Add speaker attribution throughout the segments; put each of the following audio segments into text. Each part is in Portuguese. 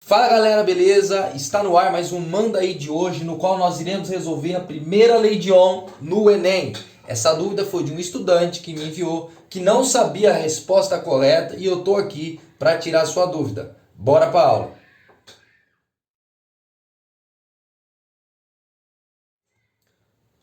Speaker 1: Fala galera, beleza? Está no ar mais um Manda Aí de hoje, no qual nós iremos resolver a primeira lei de Ohm no Enem. Essa dúvida foi de um estudante que me enviou, que não sabia a resposta correta e eu estou aqui para tirar sua dúvida. Bora para a aula!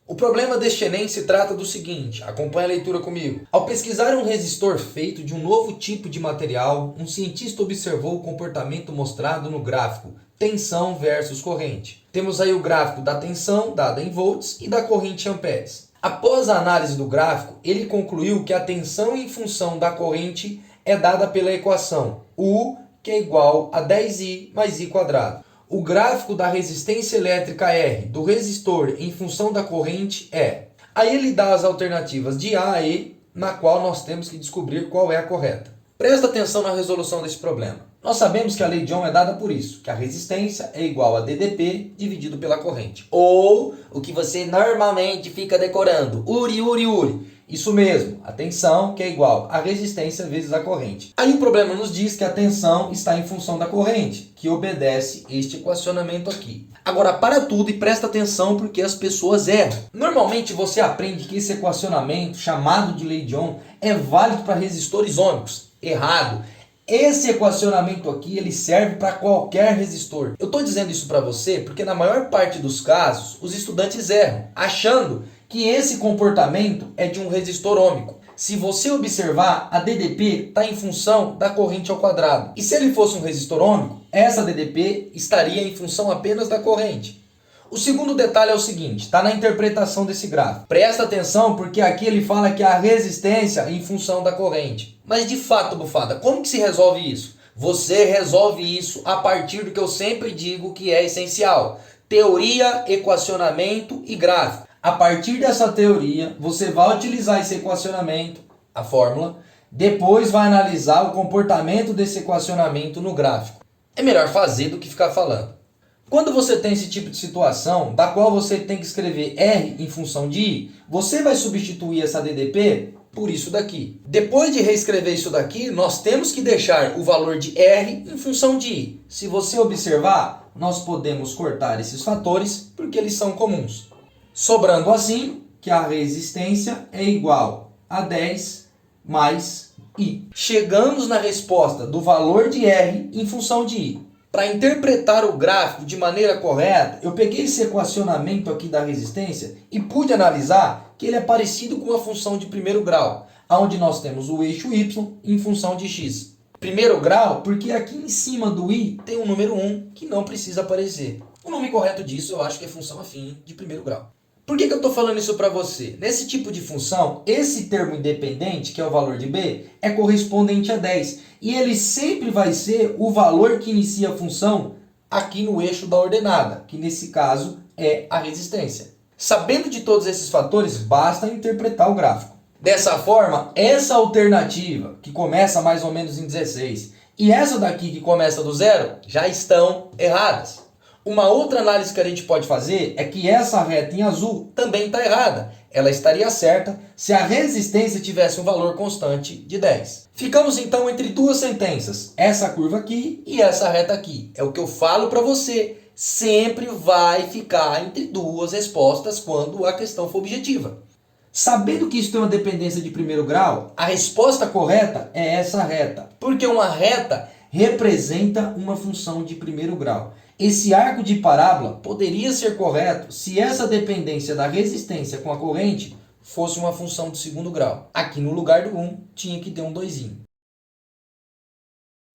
Speaker 1: O problema deste Enem se trata do seguinte, acompanha a leitura comigo. Ao pesquisar um resistor feito de um novo tipo de material, um cientista observou o comportamento mostrado no gráfico tensão versus corrente. Temos aí o gráfico da tensão, dada em volts, e da corrente em amperes. Após a análise do gráfico, ele concluiu que a tensão em função da corrente é dada pela equação U, que é igual a 10I mais I quadrado. O gráfico da resistência elétrica R do resistor em função da corrente é. Aí ele dá as alternativas de A a E, na qual nós temos que descobrir qual é a correta. Presta atenção na resolução desse problema. Nós sabemos que a lei de Ohm é dada por isso, que a resistência é igual a DDP dividido pela corrente. Ou o que você normalmente fica decorando, Uri, Uri, Uri. Isso mesmo, a tensão que é igual a resistência vezes a corrente. Aí o problema nos diz que a tensão está em função da corrente, que obedece este equacionamento aqui. Agora para tudo e presta atenção porque as pessoas erram. Normalmente você aprende que esse equacionamento, chamado de lei de Ohm, é válido para resistores ômicos. Errado. Esse equacionamento aqui ele serve para qualquer resistor. Eu estou dizendo isso para você porque na maior parte dos casos os estudantes erram, achando que esse comportamento é de um resistor ômico. Se você observar, a DDP está em função da corrente ao quadrado. E se ele fosse um resistor ômico, essa DDP estaria em função apenas da corrente. O segundo detalhe é o seguinte, está na interpretação desse gráfico. Presta atenção porque aqui ele fala que a resistência é em função da corrente. Mas de fato, bufada, como que se resolve isso? Você resolve isso a partir do que eu sempre digo que é essencial. Teoria, equacionamento e gráfico. A partir dessa teoria, você vai utilizar esse equacionamento, a fórmula, depois vai analisar o comportamento desse equacionamento no gráfico. É melhor fazer do que ficar falando. Quando você tem esse tipo de situação, da qual você tem que escrever R em função de I, você vai substituir essa DDP por isso daqui. Depois de reescrever isso daqui, nós temos que deixar o valor de R em função de I. Se você observar, nós podemos cortar esses fatores porque eles são comuns. Sobrando assim que a resistência é igual a 10 mais I. Chegamos na resposta do valor de R em função de I. Para interpretar o gráfico de maneira correta, eu peguei esse equacionamento aqui da resistência e pude analisar que ele é parecido com a função de primeiro grau, onde nós temos o eixo Y em função de X. Primeiro grau porque aqui em cima do I tem o número 1 que não precisa aparecer. O nome correto disso eu acho que é função afim de primeiro grau. Por que eu estou falando isso para você? Nesse tipo de função, esse termo independente, que é o valor de B, é correspondente a 10. E ele sempre vai ser o valor que inicia a função aqui no eixo da ordenada, que nesse caso é a resistência. Sabendo de todos esses fatores, basta interpretar o gráfico. Dessa forma, essa alternativa, que começa mais ou menos em 16, e essa daqui que começa do zero, já estão erradas. Uma outra análise que a gente pode fazer é que essa reta em azul também está errada. Ela estaria certa se a resistência tivesse um valor constante de 10. Ficamos então entre duas sentenças, essa curva aqui e essa reta aqui. É o que eu falo para você, sempre vai ficar entre duas respostas quando a questão for objetiva. Sabendo que isso tem uma dependência de primeiro grau, a resposta correta é essa reta, porque uma reta representa uma função de primeiro grau. Esse arco de parábola poderia ser correto se essa dependência da resistência com a corrente fosse uma função de segundo grau. Aqui no lugar do 1 tinha que ter um 2.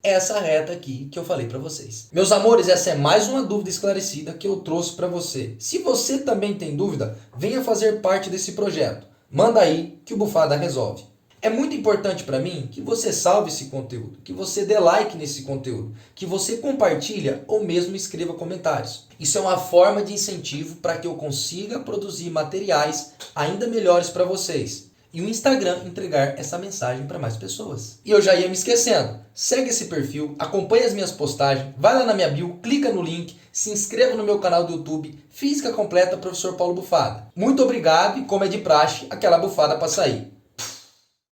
Speaker 1: Essa reta aqui que eu falei para vocês. Meus amores, essa é mais uma dúvida esclarecida que eu trouxe para você. Se você também tem dúvida, venha fazer parte desse projeto. Manda aí que o Bufada resolve. É muito importante para mim que você salve esse conteúdo, que você dê like nesse conteúdo, que você compartilhe ou mesmo escreva comentários. Isso é uma forma de incentivo para que eu consiga produzir materiais ainda melhores para vocês. E o Instagram entregar essa mensagem para mais pessoas. E eu já ia me esquecendo. Segue esse perfil, acompanhe as minhas postagens, vai lá na minha bio, clica no link, se inscreva no meu canal do YouTube, Física Completa Professor Paulo Bufada. Muito obrigado e como é de praxe, aquela bufada para sair.